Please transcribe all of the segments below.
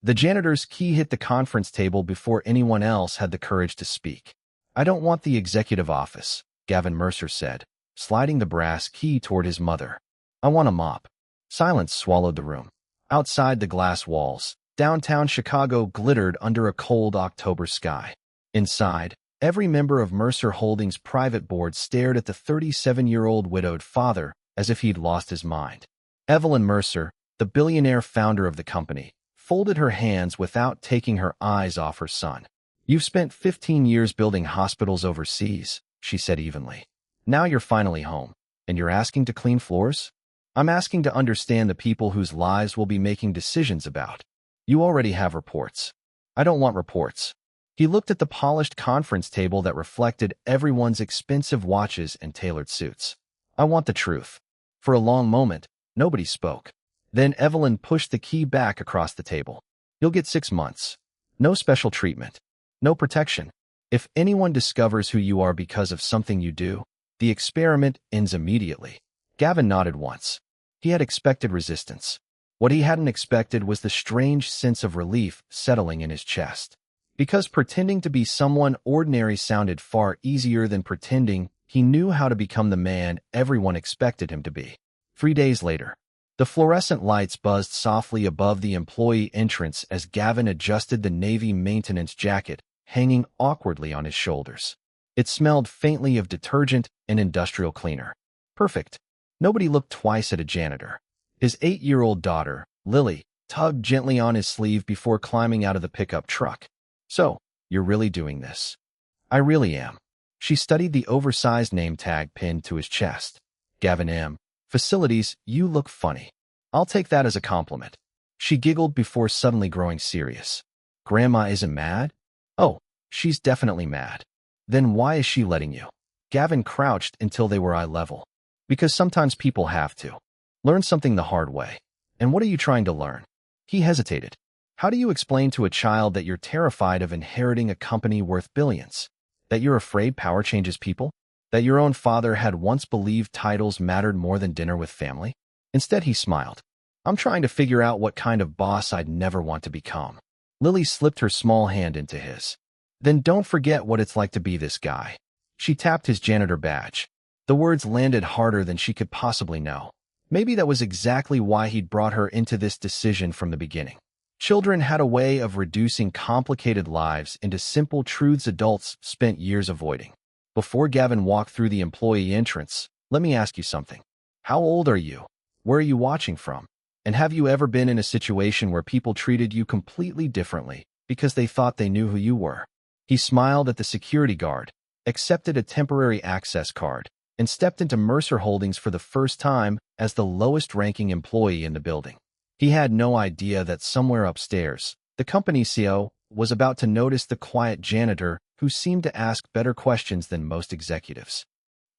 The janitor's key hit the conference table before anyone else had the courage to speak. "I don't want the executive office," Gavin Mercer said, sliding the brass key toward his mother. "I want a mop." Silence swallowed the room. Outside the glass walls, downtown Chicago glittered under a cold October sky. Inside, every member of Mercer Holdings' private board stared at the 37-year-old widowed father as if he'd lost his mind. Evelyn Mercer, the billionaire founder of the company, folded her hands without taking her eyes off her son. "You've spent 15 years building hospitals overseas," she said evenly. "Now you're finally home, and you're asking to clean floors? I'm asking to understand the people whose lives we'll be making decisions about. You already have reports. I don't want reports." He looked at the polished conference table that reflected everyone's expensive watches and tailored suits. "I want the truth." For a long moment, nobody spoke. Then Evelyn pushed the key back across the table. "You'll get 6 months. No special treatment. No protection. If anyone discovers who you are because of something you do, the experiment ends immediately." Gavin nodded once. He had expected resistance. What he hadn't expected was the strange sense of relief settling in his chest. Because pretending to be someone ordinary sounded far easier than pretending he knew how to become the man everyone expected him to be. 3 days later, the fluorescent lights buzzed softly above the employee entrance as Gavin adjusted the Navy maintenance jacket hanging awkwardly on his shoulders. It smelled faintly of detergent and industrial cleaner. Perfect. Nobody looked twice at a janitor. His 8-year-old daughter, Lily, tugged gently on his sleeve before climbing out of the pickup truck. "So, you're really doing this?" "I really am." She studied the oversized name tag pinned to his chest. "Gavin M. Facilities, you look funny." "I'll take that as a compliment." She giggled before suddenly growing serious. "Grandma isn't mad?" "Oh, she's definitely mad." "Then why is she letting you?" Gavin crouched until they were eye level. "Because sometimes people have to. Learn something the hard way." "And what are you trying to learn?" He hesitated. "How do you explain to a child that you're terrified of inheriting a company worth billions? That you're afraid power changes people? That your own father had once believed titles mattered more than dinner with family?" Instead, he smiled. "I'm trying to figure out what kind of boss I'd never want to become." Lily slipped her small hand into his. "Then don't forget what it's like to be this guy." She tapped his janitor badge. The words landed harder than she could possibly know. Maybe that was exactly why he'd brought her into this decision from the beginning. Children had a way of reducing complicated lives into simple truths adults spent years avoiding. Before Gavin walked through the employee entrance, "Let me ask you something. How old are you? Where are you watching from? And have you ever been in a situation where people treated you completely differently because they thought they knew who you were?" He smiled at the security guard, accepted a temporary access card, and stepped into Mercer Holdings for the first time as the lowest-ranking employee in the building. He had no idea that somewhere upstairs, the company's CEO was about to notice the quiet janitor who seemed to ask better questions than most executives.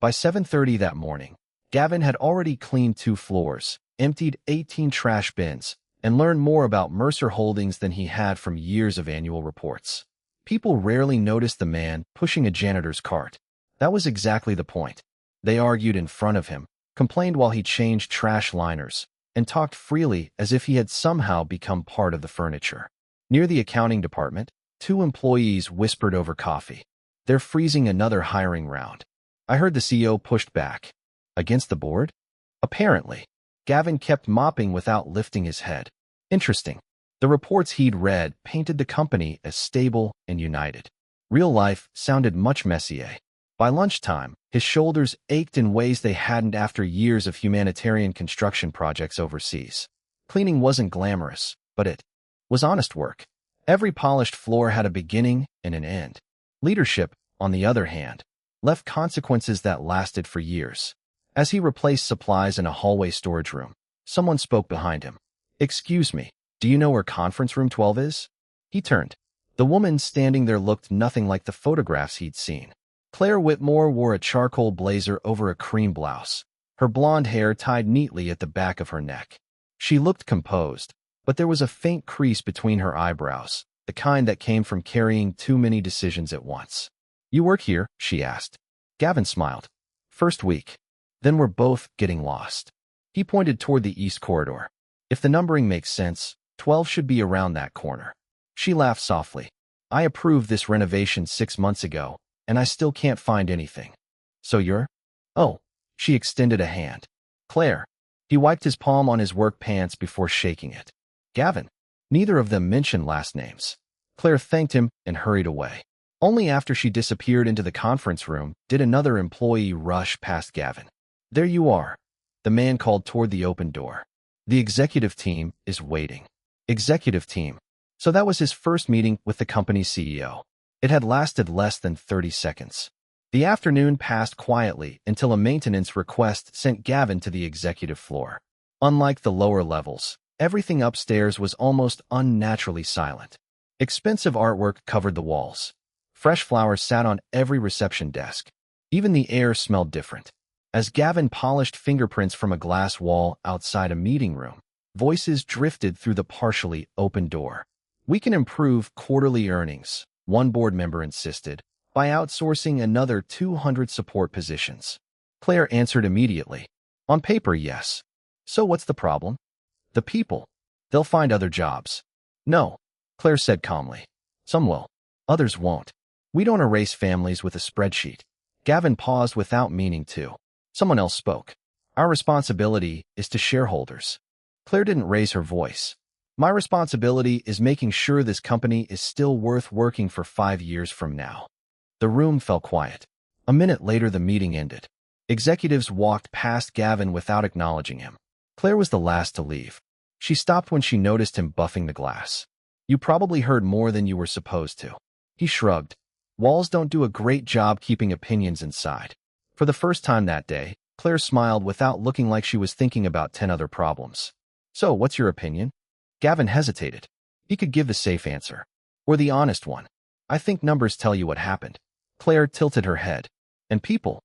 By 7:30 that morning, Gavin had already cleaned 2 floors, emptied 18 trash bins, and learned more about Mercer Holdings than he had from years of annual reports. People rarely noticed the man pushing a janitor's cart. That was exactly the point. They argued in front of him, complained while he changed trash liners, and talked freely as if he had somehow become part of the furniture. Near the accounting department, 2 employees whispered over coffee. "They're freezing another hiring round." "I heard the CEO pushed back." "Against the board?" "Apparently." Gavin kept mopping without lifting his head. Interesting. The reports he'd read painted the company as stable and united. Real life sounded much messier. By lunchtime, his shoulders ached in ways they hadn't after years of humanitarian construction projects overseas. Cleaning wasn't glamorous, but it was honest work. Every polished floor had a beginning and an end. Leadership, on the other hand, left consequences that lasted for years. As he replaced supplies in a hallway storage room, someone spoke behind him. "Excuse me, do you know where conference room 12 is?" He turned. The woman standing there looked nothing like the photographs he'd seen. Claire Whitmore wore a charcoal blazer over a cream blouse, her blonde hair tied neatly at the back of her neck. She looked composed, but there was a faint crease between her eyebrows, the kind that came from carrying too many decisions at once. "You work here?" she asked. Gavin smiled. "First week. Then we're both getting lost." He pointed toward the east corridor. "If the numbering makes sense, 12 should be around that corner. She laughed softly. I approved this renovation 6 months ago, and I still can't find anything. So you're? Oh, she extended a hand. Claire. He wiped his palm on his work pants before shaking it. Gavin. Neither of them mentioned last names. Claire thanked him and hurried away. Only after she disappeared into the conference room did another employee rush past Gavin. There you are, the man called toward the open door. The executive team is waiting. Executive team. So that was his first meeting with the company's CEO. It had lasted less than 30 seconds. The afternoon passed quietly until a maintenance request sent Gavin to the executive floor. Unlike the lower levels, everything upstairs was almost unnaturally silent. Expensive artwork covered the walls. Fresh flowers sat on every reception desk. Even the air smelled different. As Gavin polished fingerprints from a glass wall outside a meeting room, voices drifted through the partially open door. We can improve quarterly earnings, one board member insisted, by outsourcing another 200 support positions. Claire answered immediately. On paper, yes. So what's the problem? The people. They'll find other jobs. No, Claire said calmly. Some will. Others won't. We don't erase families with a spreadsheet. Gavin paused without meaning to. Someone else spoke. Our responsibility is to shareholders. Claire didn't raise her voice. My responsibility is making sure this company is still worth working for 5 years from now. The room fell quiet. A minute later, the meeting ended. Executives walked past Gavin without acknowledging him. Claire was the last to leave. She stopped when she noticed him buffing the glass. You probably heard more than you were supposed to. He shrugged. Walls don't do a great job keeping opinions inside. For the first time that day, Claire smiled without looking like she was thinking about 10 other problems. So, what's your opinion? Gavin hesitated. He could give the safe answer. Or the honest one. I think numbers tell you what happened. Claire tilted her head. And people?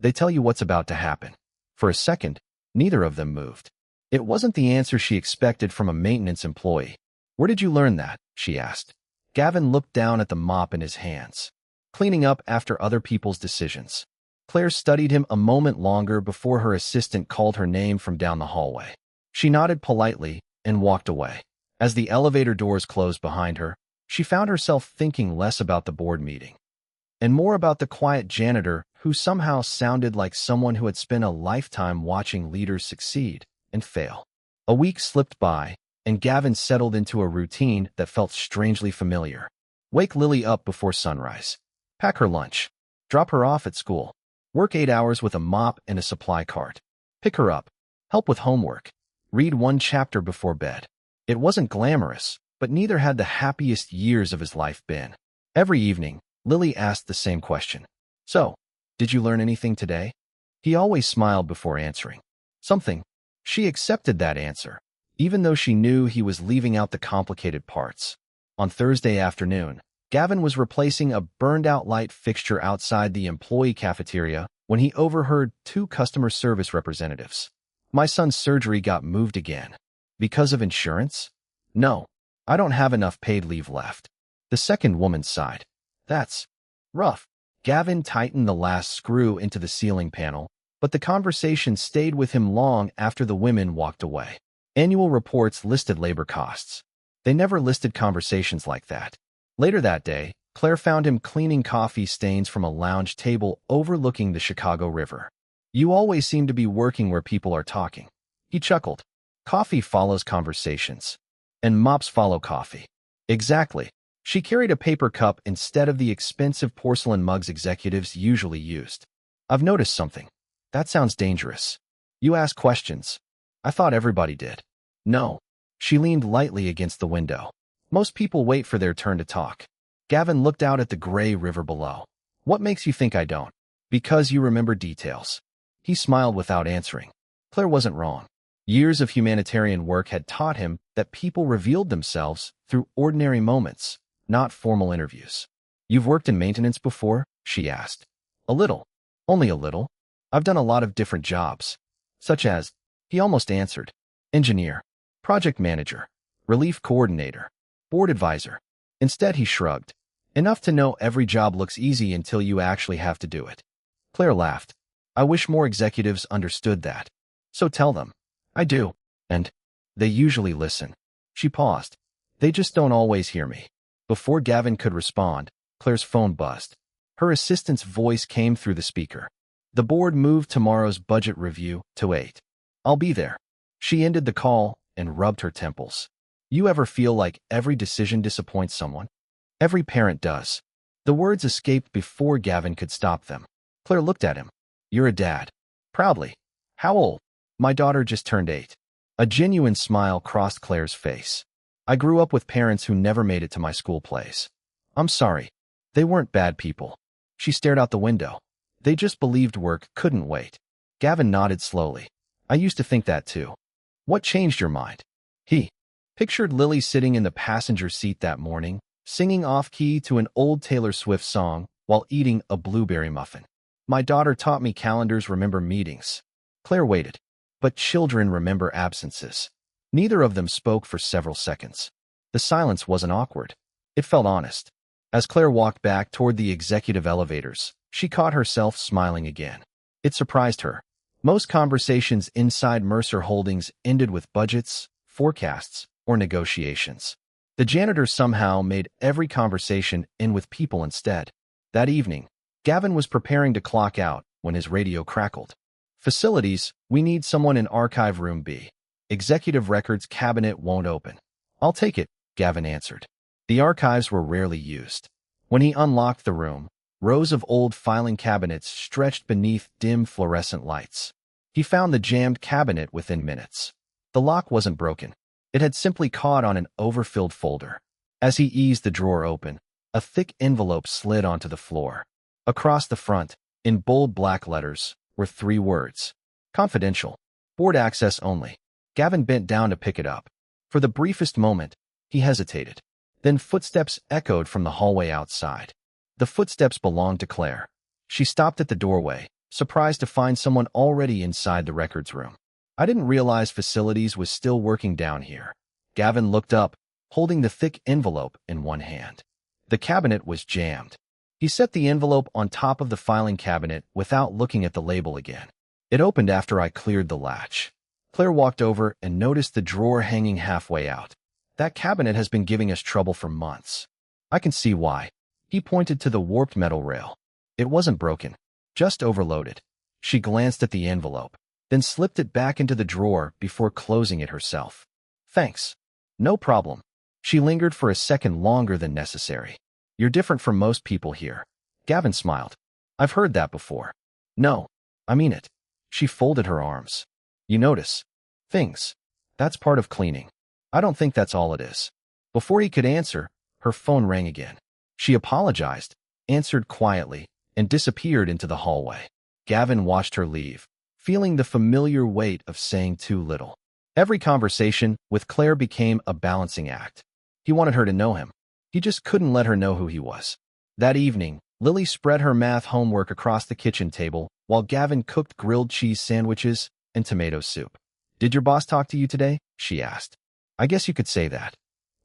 They tell you what's about to happen. For a second, neither of them moved. It wasn't the answer she expected from a maintenance employee. Where did you learn that? She asked. Gavin looked down at the mop in his hands. Cleaning up after other people's decisions. Claire studied him a moment longer before her assistant called her name from down the hallway. She nodded politely and walked away. As the elevator doors closed behind her, she found herself thinking less about the board meeting and more about the quiet janitor who somehow sounded like someone who had spent a lifetime watching leaders succeed and fail. A week slipped by, and Gavin settled into a routine that felt strangely familiar. Wake Lily up before sunrise. Pack her lunch. Drop her off at school. Work 8 hours with a mop and a supply cart. Pick her up. Help with homework. Read 1 chapter before bed. It wasn't glamorous, but neither had the happiest years of his life been. Every evening, Lily asked the same question. So, did you learn anything today? He always smiled before answering. Something. She accepted that answer, even though she knew he was leaving out the complicated parts. On Thursday afternoon, Gavin was replacing a burned-out light fixture outside the employee cafeteria when he overheard 2 customer service representatives. My son's surgery got moved again. Because of insurance? No, I don't have enough paid leave left. The second woman sighed. That's rough. Gavin tightened the last screw into the ceiling panel, but the conversation stayed with him long after the women walked away. Annual reports listed labor costs. They never listed conversations like that. Later that day, Claire found him cleaning coffee stains from a lounge table overlooking the Chicago River. You always seem to be working where people are talking. He chuckled. Coffee follows conversations. And mops follow coffee. Exactly. She carried a paper cup instead of the expensive porcelain mugs executives usually used. I've noticed something. That sounds dangerous. You ask questions. I thought everybody did. No. She leaned lightly against the window. Most people wait for their turn to talk. Gavin looked out at the gray river below. What makes you think I don't? Because you remember details. He smiled without answering. Claire wasn't wrong. Years of humanitarian work had taught him that people revealed themselves through ordinary moments, not formal interviews. You've worked in maintenance before? She asked. A little. Only a little. I've done a lot of different jobs. Such as, he almost answered, engineer, project manager, relief coordinator, board advisor. Instead, he shrugged. Enough to know every job looks easy until you actually have to do it. Claire laughed. I wish more executives understood that. So tell them. I do. And they usually listen. She paused. They just don't always hear me. Before Gavin could respond, Claire's phone buzzed. Her assistant's voice came through the speaker. The board moved tomorrow's budget review to 8. I'll be there. She ended the call and rubbed her temples. You ever feel like every decision disappoints someone? Every parent does. The words escaped before Gavin could stop them. Claire looked at him. You're a dad. Proudly. How old? My daughter just turned 8. A genuine smile crossed Claire's face. I grew up with parents who never made it to my school plays. I'm sorry. They weren't bad people. She stared out the window. They just believed work couldn't wait. Gavin nodded slowly. I used to think that too. What changed your mind? He pictured Lily sitting in the passenger seat that morning, singing off-key to an old Taylor Swift song while eating a blueberry muffin. My daughter taught me calendars remember meetings. Claire waited. But children remember absences. Neither of them spoke for several seconds. The silence wasn't awkward. It felt honest. As Claire walked back toward the executive elevators, she caught herself smiling again. It surprised her. Most conversations inside Mercer Holdings ended with budgets, forecasts, or negotiations. The janitor somehow made every conversation end with people instead. That evening, Gavin was preparing to clock out when his radio crackled. Facilities, we need someone in Archive Room B. Executive Records cabinet won't open. I'll take it, Gavin answered. The archives were rarely used. When he unlocked the room, rows of old filing cabinets stretched beneath dim fluorescent lights. He found the jammed cabinet within minutes. The lock wasn't broken. It had simply caught on an overfilled folder. As he eased the drawer open, a thick envelope slid onto the floor. Across the front, in bold black letters, were 3 words. Confidential. Board access only. Gavin bent down to pick it up. For the briefest moment, he hesitated. Then footsteps echoed from the hallway outside. The footsteps belonged to Claire. She stopped at the doorway, surprised to find someone already inside the records room. I didn't realize Facilities was still working down here. Gavin looked up, holding the thick envelope in one hand. The cabinet was jammed. He set the envelope on top of the filing cabinet without looking at the label again. It opened after I cleared the latch. Claire walked over and noticed the drawer hanging halfway out. That cabinet has been giving us trouble for months. I can see why. He pointed to the warped metal rail. It wasn't broken, just overloaded. She glanced at the envelope, then slipped it back into the drawer before closing it herself. Thanks. No problem. She lingered for a second longer than necessary. You're different from most people here. Gavin smiled. I've heard that before. No, I mean it. She folded her arms. You notice things. That's part of cleaning. I don't think that's all it is. Before he could answer, her phone rang again. She apologized, answered quietly, and disappeared into the hallway. Gavin watched her leave, feeling the familiar weight of saying too little. Every conversation with Claire became a balancing act. He wanted her to know him. He just couldn't let her know who he was. That evening, Lily spread her math homework across the kitchen table while Gavin cooked grilled cheese sandwiches and tomato soup. Did your boss talk to you today? She asked. I guess you could say that.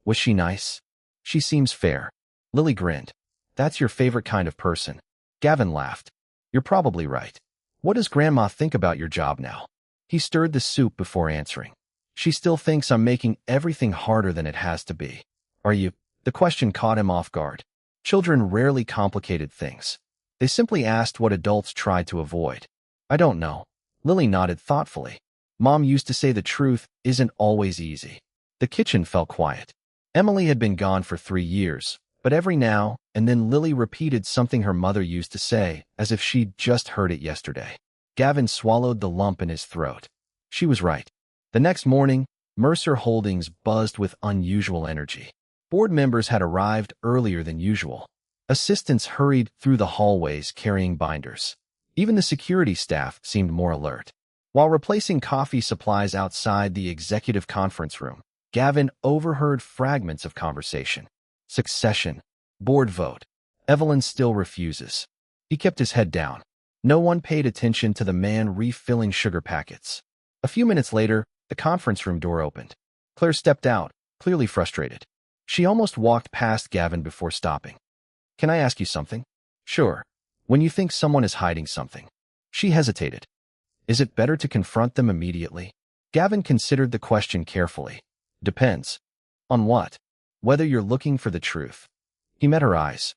Was she nice? She seems fair. Lily grinned. That's your favorite kind of person. Gavin laughed. You're probably right. What does Grandma think about your job now? He stirred the soup before answering. She still thinks I'm making everything harder than it has to be. Are you? The question caught him off guard. Children rarely complicated things. They simply asked what adults tried to avoid. I don't know. Lily nodded thoughtfully. Mom used to say the truth isn't always easy. The kitchen fell quiet. Emily had been gone for 3 years, but every now and then Lily repeated something her mother used to say, as if she'd just heard it yesterday. Gavin swallowed the lump in his throat. She was right. The next morning, Mercer Holdings buzzed with unusual energy. Board members had arrived earlier than usual. Assistants hurried through the hallways carrying binders. Even the security staff seemed more alert. While replacing coffee supplies outside the executive conference room, Gavin overheard fragments of conversation. Succession. Board vote. Evelyn still refuses. He kept his head down. No one paid attention to the man refilling sugar packets. A few minutes later, the conference room door opened. Claire stepped out, clearly frustrated. She almost walked past Gavin before stopping. Can I ask you something? Sure. When you think someone is hiding something. She hesitated. Is it better to confront them immediately? Gavin considered the question carefully. Depends. On what? Whether you're looking for the truth. He met her eyes.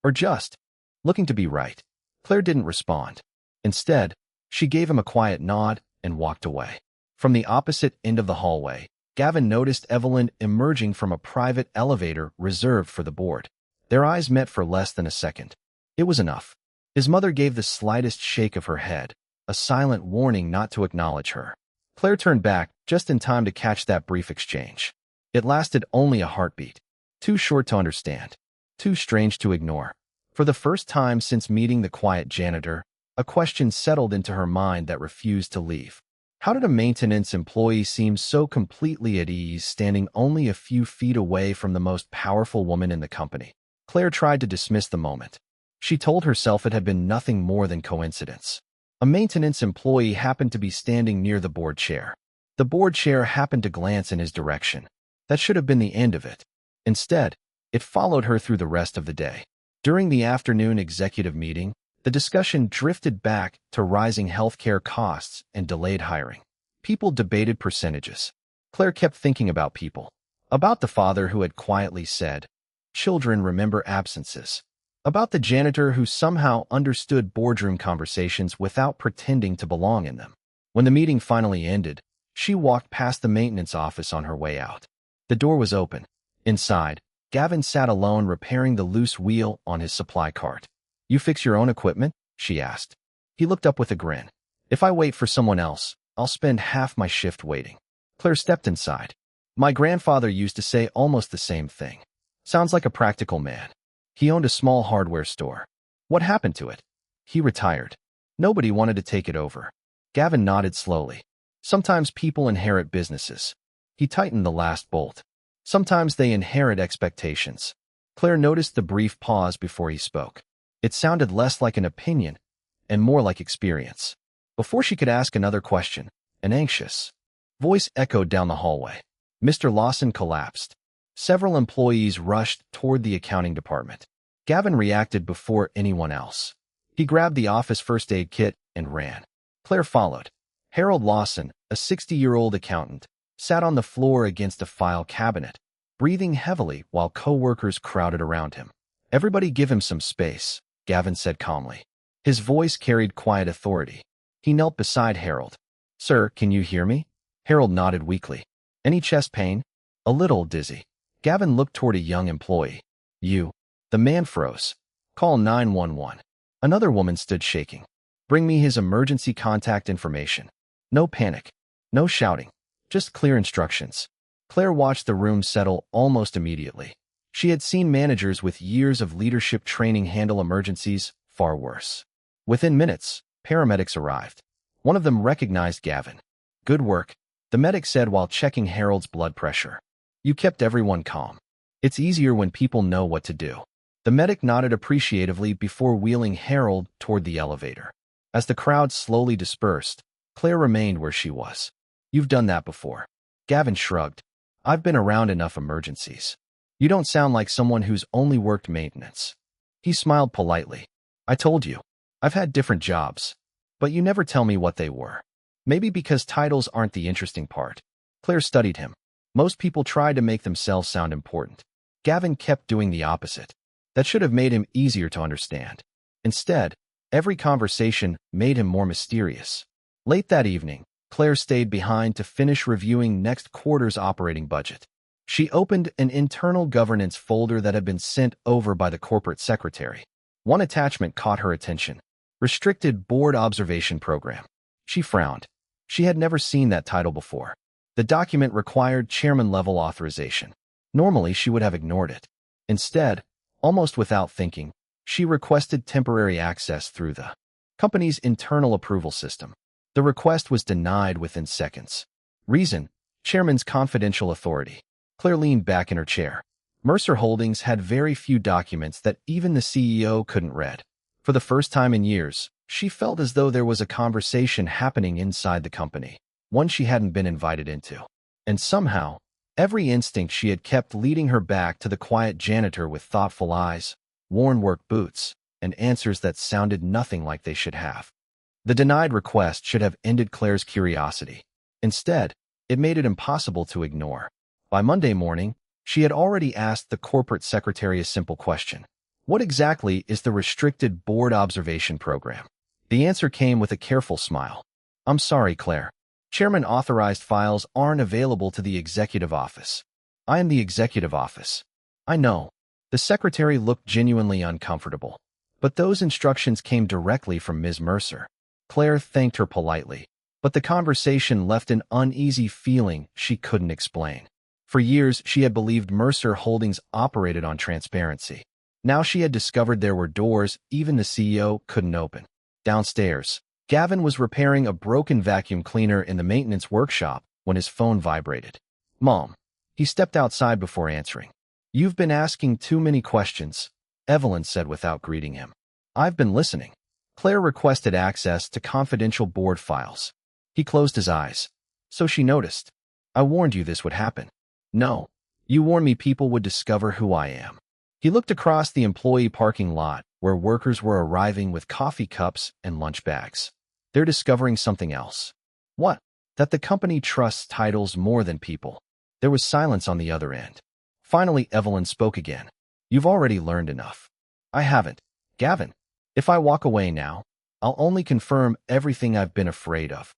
Or just looking to be right. Claire didn't respond. Instead, she gave him a quiet nod and walked away. From the opposite end of the hallway, Gavin noticed Evelyn emerging from a private elevator reserved for the board. Their eyes met for less than a second. It was enough. His mother gave the slightest shake of her head, a silent warning not to acknowledge her. Claire turned back just in time to catch that brief exchange. It lasted only a heartbeat. Too short to understand. Too strange to ignore. For the first time since meeting the quiet janitor, a question settled into her mind that refused to leave. How did a maintenance employee seem so completely at ease standing only a few feet away from the most powerful woman in the company? Claire tried to dismiss the moment. She told herself it had been nothing more than coincidence. A maintenance employee happened to be standing near the board chair. The board chair happened to glance in his direction. That should have been the end of it. Instead, it followed her through the rest of the day. During the afternoon executive meeting, the discussion drifted back to rising healthcare costs and delayed hiring. People debated percentages. Claire kept thinking about people. About the father who had quietly said, "Children remember absences." About the janitor who somehow understood boardroom conversations without pretending to belong in them. When the meeting finally ended, she walked past the maintenance office on her way out. The door was open. Inside, Gavin sat alone repairing the loose wheel on his supply cart. "You fix your own equipment?" she asked. He looked up with a grin. "If I wait for someone else, I'll spend half my shift waiting." Claire stepped inside. "My grandfather used to say almost the same thing. Sounds like a practical man. He owned a small hardware store. What happened to it?" "He retired. Nobody wanted to take it over." Gavin nodded slowly. "Sometimes people inherit businesses." He tightened the last bolt. "Sometimes they inherit expectations." Claire noticed the brief pause before he spoke. It sounded less like an opinion and more like experience. Before she could ask another question, an anxious voice echoed down the hallway. Mr. Lawson collapsed. Several employees rushed toward the accounting department. Gavin reacted before anyone else. He grabbed the office first aid kit and ran. Claire followed. Harold Lawson, a 60-year-old accountant, sat on the floor against a file cabinet, breathing heavily while co-workers crowded around him. "Everybody give him some space," Gavin said calmly. His voice carried quiet authority. He knelt beside Harold. "Sir, can you hear me?" Harold nodded weakly. "Any chest pain?" "A little dizzy." Gavin looked toward a young employee. "You." The man froze. "Call 911. Another woman stood shaking. "Bring me his emergency contact information." No panic. No shouting. Just clear instructions. Claire watched the room settle almost immediately. She had seen managers with years of leadership training handle emergencies far worse. Within minutes, paramedics arrived. One of them recognized Gavin. "Good work," the medic said while checking Harold's blood pressure. "You kept everyone calm. It's easier when people know what to do." The medic nodded appreciatively before wheeling Harold toward the elevator. As the crowd slowly dispersed, Claire remained where she was. "You've done that before." Gavin shrugged. "I've been around enough emergencies." "You don't sound like someone who's only worked maintenance." He smiled politely. "I told you. I've had different jobs. But you never tell me what they were." "Maybe because titles aren't the interesting part." Claire studied him. Most people try to make themselves sound important. Gavin kept doing the opposite. That should have made him easier to understand. Instead, every conversation made him more mysterious. Late that evening, Claire stayed behind to finish reviewing next quarter's operating budget. She opened an internal governance folder that had been sent over by the corporate secretary. One attachment caught her attention. Restricted Board Observation Program. She frowned. She had never seen that title before. The document required chairman-level authorization. Normally, she would have ignored it. Instead, almost without thinking, she requested temporary access through the company's internal approval system. The request was denied within seconds. Reason: chairman's confidential authority. Claire leaned back in her chair. Mercer Holdings had very few documents that even the CEO couldn't read. For the first time in years, she felt as though there was a conversation happening inside the company, one she hadn't been invited into. And somehow, every instinct she had kept leading her back to the quiet janitor with thoughtful eyes, worn work boots, and answers that sounded nothing like they should have. The denied request should have ended Claire's curiosity. Instead, it made it impossible to ignore. By Monday morning, She had already asked the corporate secretary a simple question. What exactly is the restricted board observation program? The answer came with a careful smile. I'm sorry, Claire. Chairman-authorized files aren't available to the executive office. I am the executive office. I know. The secretary looked genuinely uncomfortable. But those instructions came directly from Ms. Mercer. Claire thanked her politely, but the conversation left an uneasy feeling she couldn't explain. For years, she had believed Mercer Holdings operated on transparency. Now she had discovered there were doors even the CEO couldn't open. Downstairs, Gavin was repairing a broken vacuum cleaner in the maintenance workshop when his phone vibrated. Mom. He stepped outside before answering. You've been asking too many questions, Evelyn said without greeting him. I've been listening. Claire requested access to confidential board files. He closed his eyes. So she noticed. I warned you this would happen. No. You warned me people would discover who I am. He looked across the employee parking lot where workers were arriving with coffee cups and lunch bags. They're discovering something else. What? That the company trusts titles more than people. There was silence on the other end. Finally, Evelyn spoke again. You've already learned enough. I haven't. Gavin, if I walk away now, I'll only confirm everything I've been afraid of.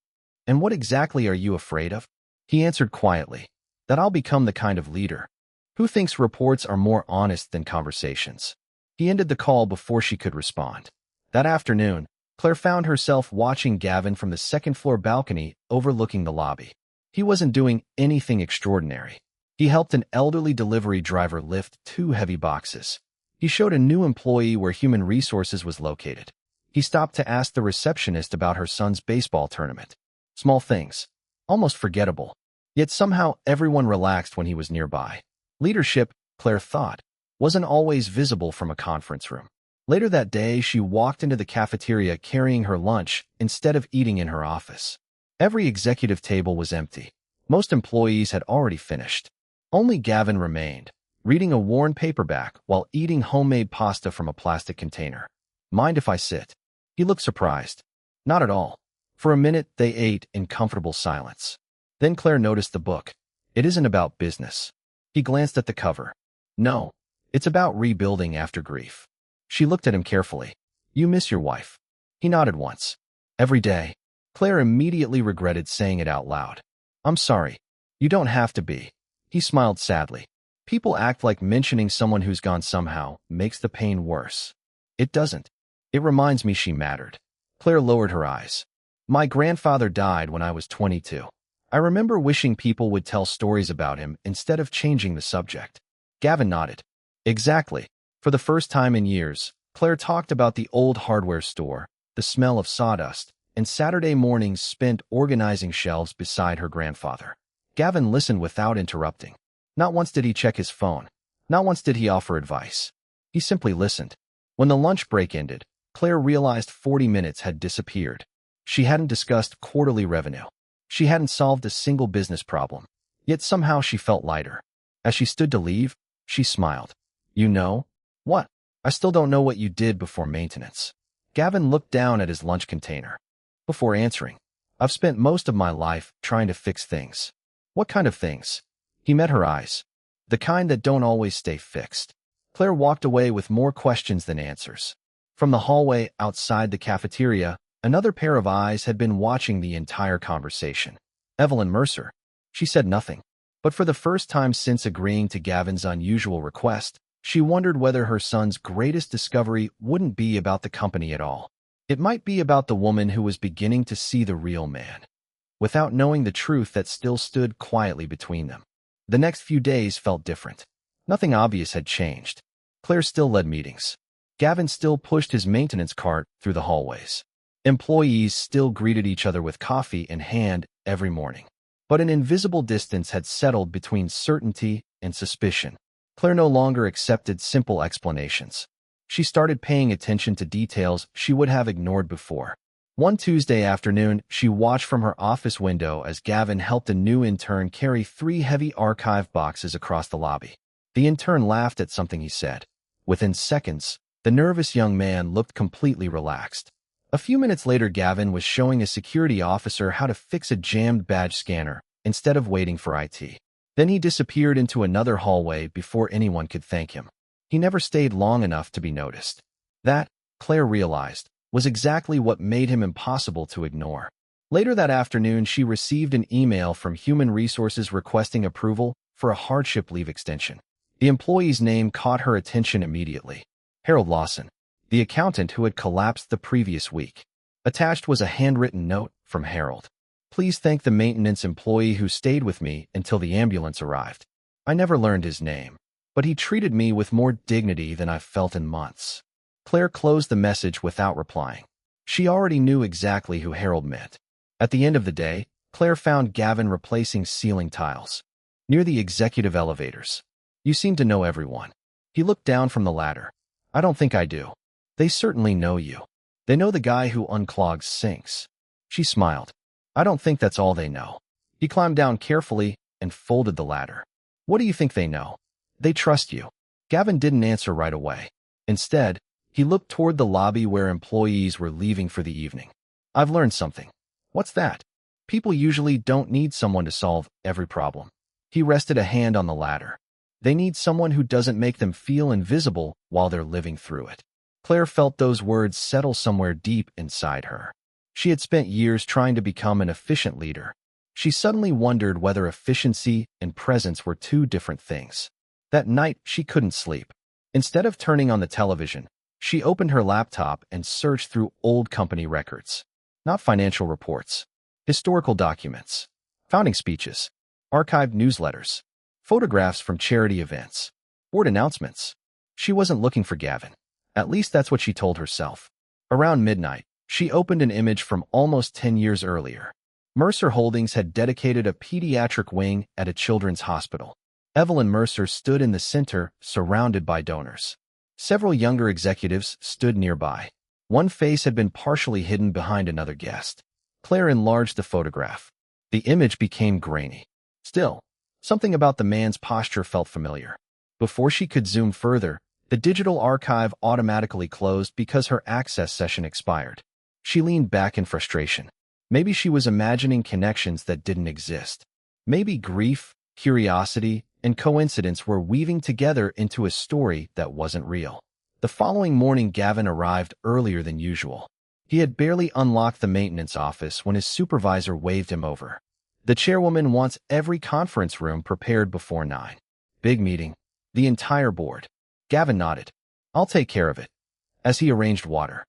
And what exactly are you afraid of? He answered quietly. That I'll become the kind of leader who thinks reports are more honest than conversations. He ended the call before she could respond. That afternoon, Claire found herself watching Gavin from the second-floor balcony overlooking the lobby. He wasn't doing anything extraordinary. He helped an elderly delivery driver lift 2 heavy boxes. He showed a new employee where human resources was located. He stopped to ask the receptionist about her son's baseball tournament. Small things. Almost forgettable. Yet somehow everyone relaxed when he was nearby. Leadership, Claire thought, wasn't always visible from a conference room. Later that day, she walked into the cafeteria carrying her lunch instead of eating in her office. Every executive table was empty. Most employees had already finished. Only Gavin remained, reading a worn paperback while eating homemade pasta from a plastic container. Mind if I sit? He looked surprised. Not at all. For a minute, they ate in comfortable silence. Then Claire noticed the book. It isn't about business. He glanced at the cover. No, it's about rebuilding after grief. She looked at him carefully. You miss your wife. He nodded once. Every day. Claire immediately regretted saying it out loud. I'm sorry. You don't have to be. He smiled sadly. People act like mentioning someone who's gone somehow makes the pain worse. It doesn't. It reminds me she mattered. Claire lowered her eyes. My grandfather died when I was 22. I remember wishing people would tell stories about him instead of changing the subject. Gavin nodded. Exactly. For the first time in years, Claire talked about the old hardware store, the smell of sawdust, and Saturday mornings spent organizing shelves beside her grandfather. Gavin listened without interrupting. Not once did he check his phone. Not once did he offer advice. He simply listened. When the lunch break ended, Claire realized 40 minutes had disappeared. She hadn't discussed quarterly revenue. She hadn't solved a single business problem. Yet somehow she felt lighter. As she stood to leave, she smiled. You know? What? I still don't know what you did before maintenance. Gavin looked down at his lunch container. Before answering, I've spent most of my life trying to fix things. What kind of things? He met her eyes. The kind that don't always stay fixed. Claire walked away with more questions than answers. From the hallway outside the cafeteria, another pair of eyes had been watching the entire conversation. Evelyn Mercer. She said nothing. But for the first time since agreeing to Gavin's unusual request, she wondered whether her son's greatest discovery wouldn't be about the company at all. It might be about the woman who was beginning to see the real man, without knowing the truth that still stood quietly between them. The next few days felt different. Nothing obvious had changed. Claire still led meetings. Gavin still pushed his maintenance cart through the hallways. Employees still greeted each other with coffee in hand every morning. But an invisible distance had settled between certainty and suspicion. Claire no longer accepted simple explanations. She started paying attention to details she would have ignored before. One Tuesday afternoon, she watched from her office window as Gavin helped a new intern carry 3 heavy archive boxes across the lobby. The intern laughed at something he said. Within seconds, the nervous young man looked completely relaxed. A few minutes later, Gavin was showing a security officer how to fix a jammed badge scanner instead of waiting for IT. Then he disappeared into another hallway before anyone could thank him. He never stayed long enough to be noticed. That, Claire realized, was exactly what made him impossible to ignore. Later that afternoon, she received an email from Human Resources requesting approval for a hardship leave extension. The employee's name caught her attention immediately. Harold Lawson, the accountant who had collapsed the previous week. Attached was a handwritten note from Harold. Please thank the maintenance employee who stayed with me until the ambulance arrived. I never learned his name, but he treated me with more dignity than I've felt in months. Claire closed the message without replying. She already knew exactly who Harold meant. At the end of the day, Claire found Gavin replacing ceiling tiles near the executive elevators. You seem to know everyone. He looked down from the ladder. I don't think I do. They certainly know you. They know the guy who unclogs sinks. She smiled. I don't think that's all they know. He climbed down carefully and folded the ladder. What do you think they know? They trust you. Gavin didn't answer right away. Instead, he looked toward the lobby where employees were leaving for the evening. I've learned something. What's that? People usually don't need someone to solve every problem. He rested a hand on the ladder. They need someone who doesn't make them feel invisible while they're living through it. Claire felt those words settle somewhere deep inside her. She had spent years trying to become an efficient leader. She suddenly wondered whether efficiency and presence were two different things. That night, she couldn't sleep. Instead of turning on the television, she opened her laptop and searched through old company records. Not financial reports. Historical documents. Founding speeches. Archived newsletters. Photographs from charity events. Board announcements. She wasn't looking for Gavin. At least that's what she told herself. Around midnight, she opened an image from almost 10 years earlier. Mercer Holdings had dedicated a pediatric wing at a children's hospital. Evelyn Mercer stood in the center, surrounded by donors. Several younger executives stood nearby. One face had been partially hidden behind another guest. Claire enlarged the photograph. The image became grainy. Still, something about the man's posture felt familiar. Before she could zoom further, the digital archive automatically closed because her access session expired. She leaned back in frustration. Maybe she was imagining connections that didn't exist. Maybe grief, curiosity, and coincidence were weaving together into a story that wasn't real. The following morning, Gavin arrived earlier than usual. He had barely unlocked the maintenance office when his supervisor waved him over. The chairwoman wants every conference room prepared before 9. Big meeting. The entire board. Gavin nodded. I'll take care of it. As he arranged water.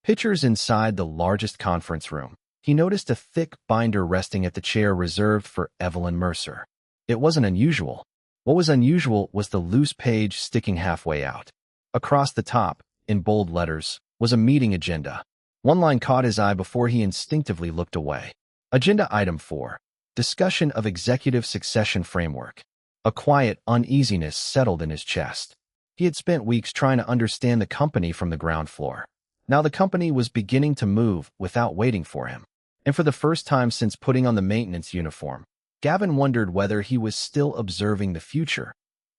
Pitchers inside the largest conference room. He noticed a thick binder resting at the chair reserved for Evelyn Mercer. It wasn't unusual. What was unusual was the loose page sticking halfway out. Across the top, in bold letters, was a meeting agenda. One line caught his eye before he instinctively looked away. Agenda Item 4. Discussion of Executive Succession Framework. A quiet uneasiness settled in his chest. He had spent weeks trying to understand the company from the ground floor. Now the company was beginning to move without waiting for him. And for the first time since putting on the maintenance uniform, Gavin wondered whether he was still observing the future,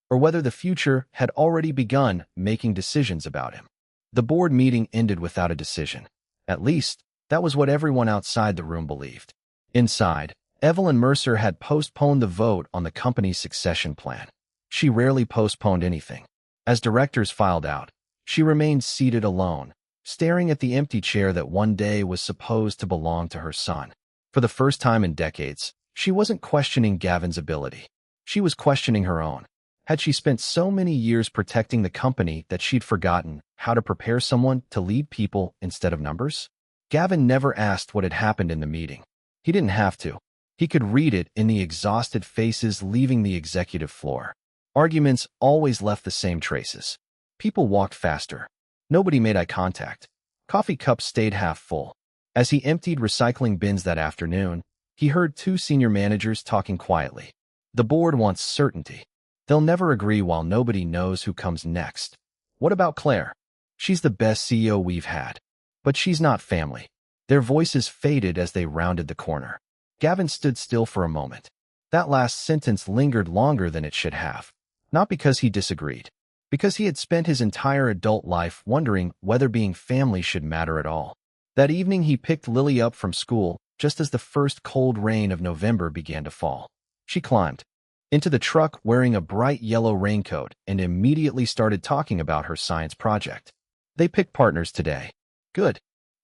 or whether the future had already begun making decisions about him. The board meeting ended without a decision. At least, that was what everyone outside the room believed. Inside, Evelyn Mercer had postponed the vote on the company's succession plan. She rarely postponed anything. As directors filed out, she remained seated alone, staring at the empty chair that one day was supposed to belong to her son. For the first time in decades, she wasn't questioning Gavin's ability. She was questioning her own. Had she spent so many years protecting the company that she'd forgotten how to prepare someone to lead people instead of numbers? Gavin never asked what had happened in the meeting. He didn't have to. He could read it in the exhausted faces leaving the executive floor. Arguments always left the same traces. People walked faster. Nobody made eye contact. Coffee cups stayed half full. As he emptied recycling bins that afternoon, he heard two senior managers talking quietly. The board wants certainty. They'll never agree while nobody knows who comes next. What about Claire? She's the best CEO we've had. But she's not family. Their voices faded as they rounded the corner. Gavin stood still for a moment. That last sentence lingered longer than it should have. Not because he disagreed. Because he had spent his entire adult life wondering whether being family should matter at all. That evening he picked Lily up from school just as the first cold rain of November began to fall. She climbed into the truck wearing a bright yellow raincoat and immediately started talking about her science project. They picked partners today. Good.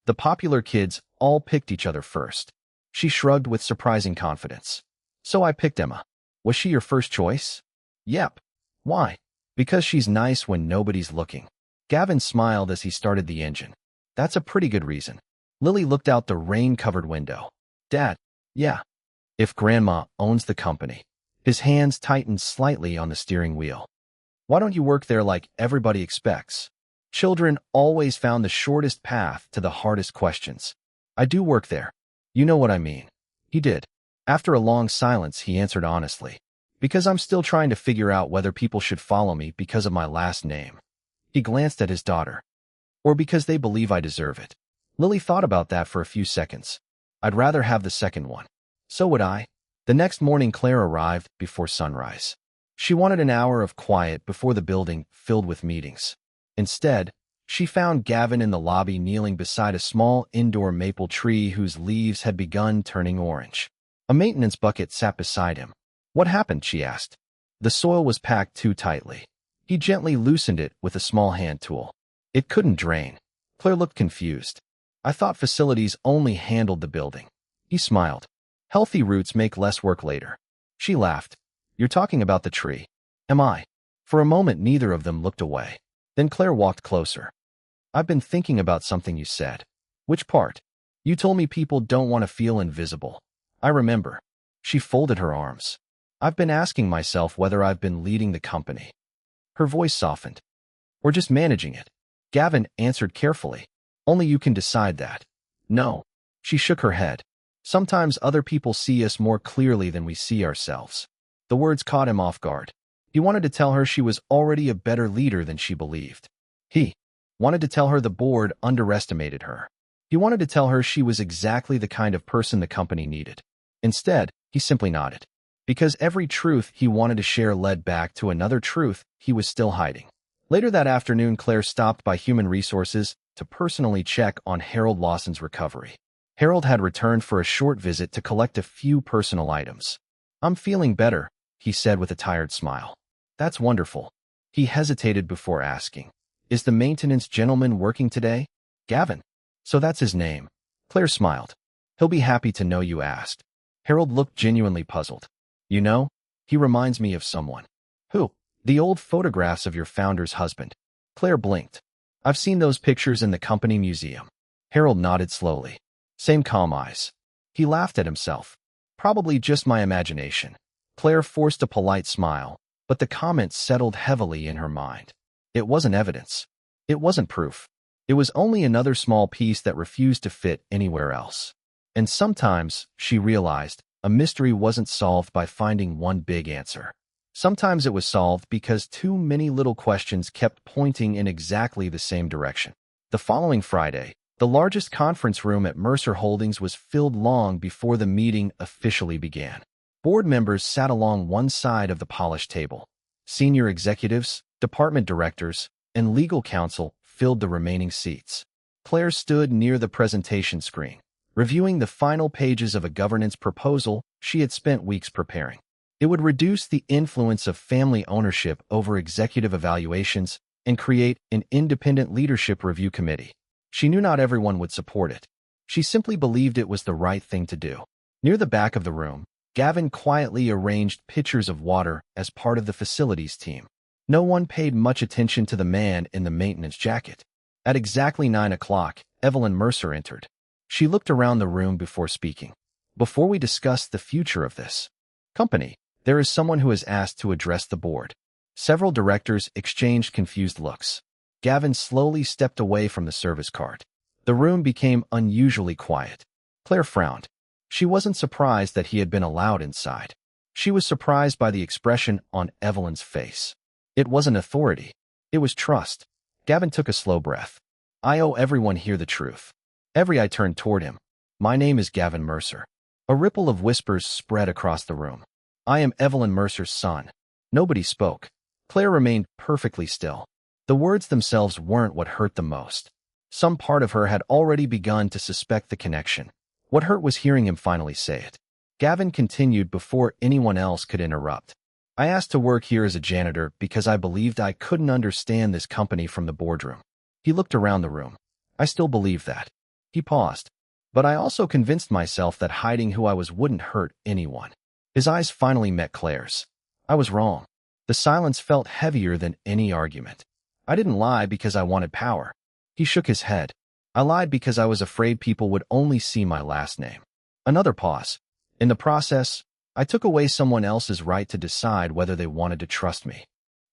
The popular kids all picked each other first. She shrugged with surprising confidence. So I picked Emma. Was she your first choice? Yep. Why? Because she's nice when nobody's looking. Gavin smiled as he started the engine. That's a pretty good reason. Lily looked out the rain-covered window. Dad, yeah. If Grandma owns the company. His hands tightened slightly on the steering wheel. Why don't you work there like everybody expects? Children always found the shortest path to the hardest questions. I do work there. You know what I mean. He did. After a long silence, he answered honestly. Because I'm still trying to figure out whether people should follow me because of my last name. He glanced at his daughter. Or because they believe I deserve it. Lily thought about that for a few seconds. I'd rather have the second one. So would I. The next morning, Claire arrived before sunrise. She wanted an hour of quiet before the building filled with meetings. Instead, she found Gavin in the lobby kneeling beside a small indoor maple tree whose leaves had begun turning orange. A maintenance bucket sat beside him. What happened? She asked. The soil was packed too tightly. He gently loosened it with a small hand tool. It couldn't drain. Claire looked confused. I thought facilities only handled the building. He smiled. Healthy roots make less work later. She laughed. You're talking about the tree. Am I? For a moment, neither of them looked away. Then Claire walked closer. I've been thinking about something you said. Which part? You told me people don't want to feel invisible. I remember. She folded her arms. I've been asking myself whether I've been leading the company. Her voice softened. Or just managing it. Gavin answered carefully. Only you can decide that. No. She shook her head. Sometimes other people see us more clearly than we see ourselves. The words caught him off guard. He wanted to tell her she was already a better leader than she believed. He wanted to tell her the board underestimated her. He wanted to tell her she was exactly the kind of person the company needed. Instead, he simply nodded. Because every truth he wanted to share led back to another truth he was still hiding. Later that afternoon, Claire stopped by Human Resources to personally check on Harold Lawson's recovery. Harold had returned for a short visit to collect a few personal items. I'm feeling better, he said with a tired smile. That's wonderful. He hesitated before asking. Is the maintenance gentleman working today? Gavin. So that's his name. Claire smiled. He'll be happy to know you asked. Harold looked genuinely puzzled. You know, he reminds me of someone. Who? The old photographs of your founder's husband. Claire blinked. I've seen those pictures in the company museum. Harold nodded slowly. Same calm eyes. He laughed at himself. Probably just my imagination. Claire forced a polite smile, but the comment settled heavily in her mind. It wasn't evidence. It wasn't proof. It was only another small piece that refused to fit anywhere else. And sometimes, she realized, a mystery wasn't solved by finding one big answer. Sometimes it was solved because too many little questions kept pointing in exactly the same direction. The following Friday, the largest conference room at Mercer Holdings was filled long before the meeting officially began. Board members sat along one side of the polished table. Senior executives, department directors, and legal counsel filled the remaining seats. Claire stood near the presentation screen, reviewing the final pages of a governance proposal she had spent weeks preparing. It would reduce the influence of family ownership over executive evaluations and create an independent leadership review committee. She knew not everyone would support it. She simply believed it was the right thing to do. Near the back of the room, Gavin quietly arranged pitchers of water as part of the facilities team. No one paid much attention to the man in the maintenance jacket. At exactly 9 o'clock, Evelyn Mercer entered. She looked around the room before speaking. Before we discuss the future of this company, there is someone who is asked to address the board. Several directors exchanged confused looks. Gavin slowly stepped away from the service cart. The room became unusually quiet. Claire frowned. She wasn't surprised that he had been allowed inside. She was surprised by the expression on Evelyn's face. It wasn't authority. It was trust. Gavin took a slow breath. I owe everyone here the truth. Every eye turned toward him. My name is Gavin Mercer. A ripple of whispers spread across the room. I am Evelyn Mercer's son. Nobody spoke. Claire remained perfectly still. The words themselves weren't what hurt the most. Some part of her had already begun to suspect the connection. What hurt was hearing him finally say it. Gavin continued before anyone else could interrupt. I asked to work here as a janitor because I believed I couldn't understand this company from the boardroom. He looked around the room. I still believe that. He paused. But I also convinced myself that hiding who I was wouldn't hurt anyone. His eyes finally met Claire's. I was wrong. The silence felt heavier than any argument. I didn't lie because I wanted power. He shook his head. I lied because I was afraid people would only see my last name. Another pause. In the process, I took away someone else's right to decide whether they wanted to trust me.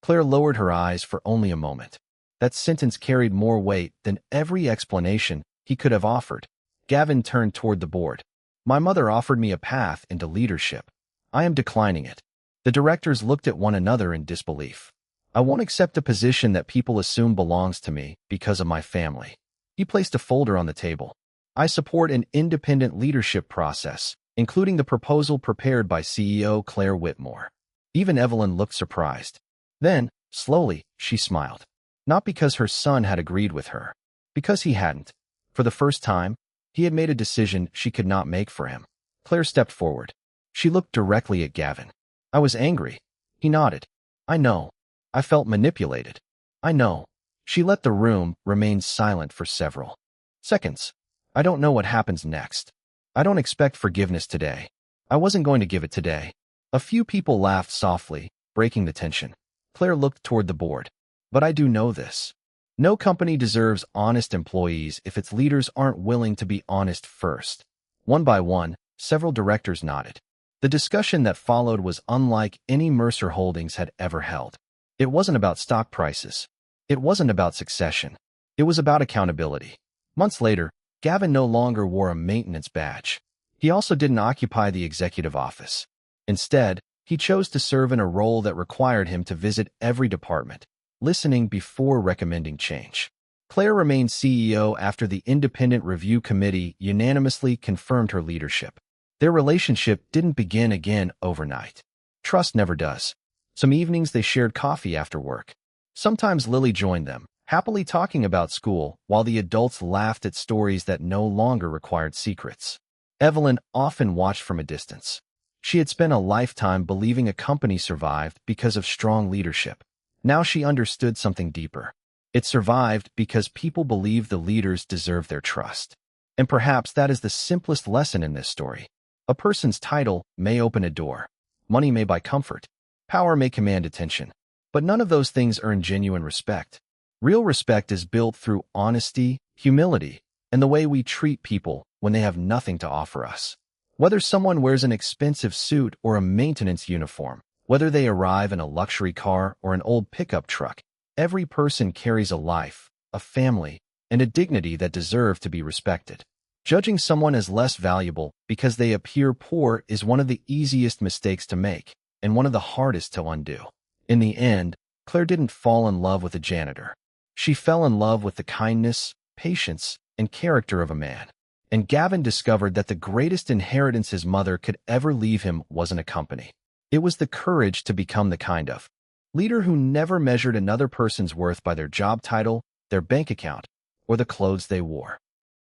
Claire lowered her eyes for only a moment. That sentence carried more weight than every explanation he could have offered. Gavin turned toward the board. My mother offered me a path into leadership. I am declining it. The directors looked at one another in disbelief. I won't accept a position that people assume belongs to me because of my family. He placed a folder on the table. I support an independent leadership process, including the proposal prepared by CEO Claire Whitmore. Even Evelyn looked surprised. Then, slowly, she smiled. Not because her son had agreed with her. Because he hadn't. For the first time, he had made a decision she could not make for him. Claire stepped forward. She looked directly at Gavin. I was angry. He nodded. I know. I felt manipulated. I know. She let the room remain silent for several seconds. I don't know what happens next. I don't expect forgiveness today. I wasn't going to give it today. A few people laughed softly, breaking the tension. Claire looked toward the board. But I do know this. No company deserves honest employees if its leaders aren't willing to be honest first. One by one, several directors nodded. The discussion that followed was unlike any Mercer Holdings had ever held. It wasn't about stock prices. It wasn't about succession. It was about accountability. Months later, Gavin no longer wore a maintenance badge. He also didn't occupy the executive office. Instead, he chose to serve in a role that required him to visit every department, listening before recommending change. Claire remained CEO after the independent review committee unanimously confirmed her leadership. Their relationship didn't begin again overnight. Trust never does. Some evenings they shared coffee after work. Sometimes Lily joined them, happily talking about school while the adults laughed at stories that no longer required secrets. Evelyn often watched from a distance. She had spent a lifetime believing a company survived because of strong leadership. Now she understood something deeper. It survived because people believed the leaders deserved their trust. And perhaps that is the simplest lesson in this story. A person's title may open a door. Money may buy comfort. Power may command attention. But none of those things earn genuine respect. Real respect is built through honesty, humility, and the way we treat people when they have nothing to offer us. Whether someone wears an expensive suit or a maintenance uniform, whether they arrive in a luxury car or an old pickup truck, every person carries a life, a family, and a dignity that deserve to be respected. Judging someone as less valuable because they appear poor is one of the easiest mistakes to make and one of the hardest to undo. In the end, Claire didn't fall in love with a janitor. She fell in love with the kindness, patience, and character of a man. And Gavin discovered that the greatest inheritance his mother could ever leave him wasn't a company. It was the courage to become the kind of leader who never measured another person's worth by their job title, their bank account, or the clothes they wore.